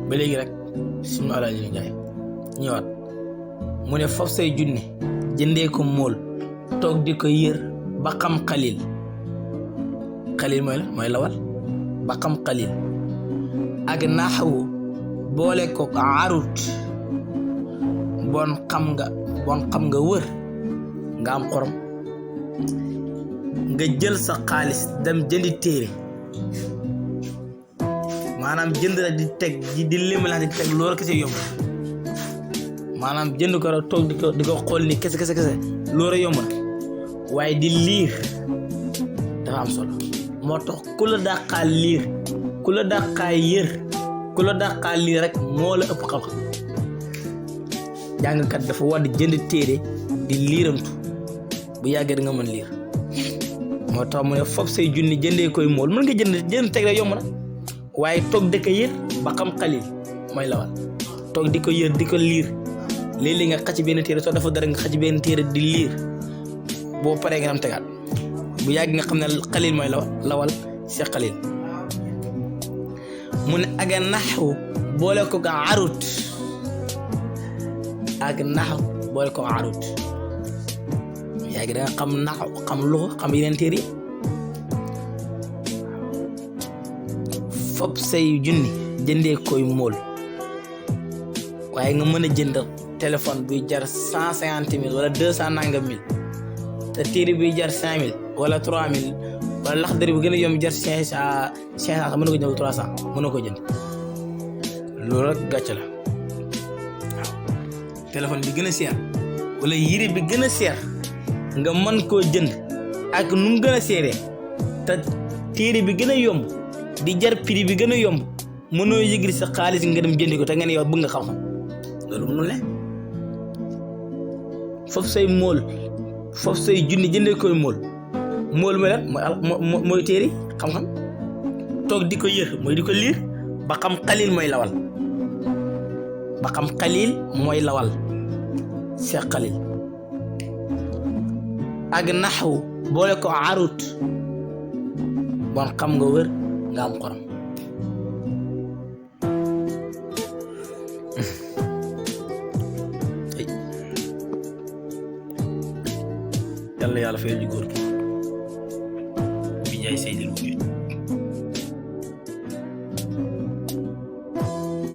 ba léegi rek suñu Alaaji Njaay ñëwaat mu ne foofu say junne jëndee ko mool toog di ko yër ba xam xalil mooy la mooy lawal ba xam xalil ak naxwu boole ko arut bon xam nga wër nga am xorom nga jël sa xaalis dem jëndi téere maanaam jënd la di teg di limala di teg loolu kese yomb maanaam jënd ko rek toog di ko xool ni kese loolu yomb na waaye di liir dafa am solo moo tax ku la dàqaa liir ku la dàqaa yër ku la dàqaa liir rek moo la ëpp xam-xam jàngkat dafa war di jënd téere di liiramtu bu yàggee da nga mën liir moo tax mu ne foog say junni jëndee koy mool mën nga jënd teg rek yomb na waaye toog di ko yër ba xam xalil mooy lawal toog di ko yër di ko liir léeg-léeg nga xacc benn téere soo dafa dara nga xacc benn téere di liir boo paree nga am tegaat bu yàgg nga xam ne xalil mooy lawal si xalil mu ne aga naxwu boole ko ga arut ak naxw boole ko arut yàgg da nga xam naxw xam luxu xam yeneen téere yi fop say junni jëndee koy mool waaye nga mën a jënd téléphone buy jar 150 000 wala 200 nangam mille te téere buy jar 5000 wala 3000 wala laxdari bu gën a yomb jar 500 mën na ko jënd 300 mën na ko jënd loolu rek gàcce la waaw téléphone bi gën a seer wala yére bi gën a seer nga mën koo jënd ak nu mu gën a seeree te téere bi gën a yomb di jar prix bi gën a yomb mënoo yëgri sa xaalis nga dem jëndi ko te nga ne yow bëgg nga xam-xam loolu mënul ne foofu say mool foofu say junni jëndee koy mool mooy lan mooy téere xam-xam toog di ko yër mooy di ko liir ba xam xalil mooy lawal Seex Xalil ak naxwu boole ko arut bon xam nga wër nga am xorom yàlla fayal ñu góor gi bi jaay Seydil Wujud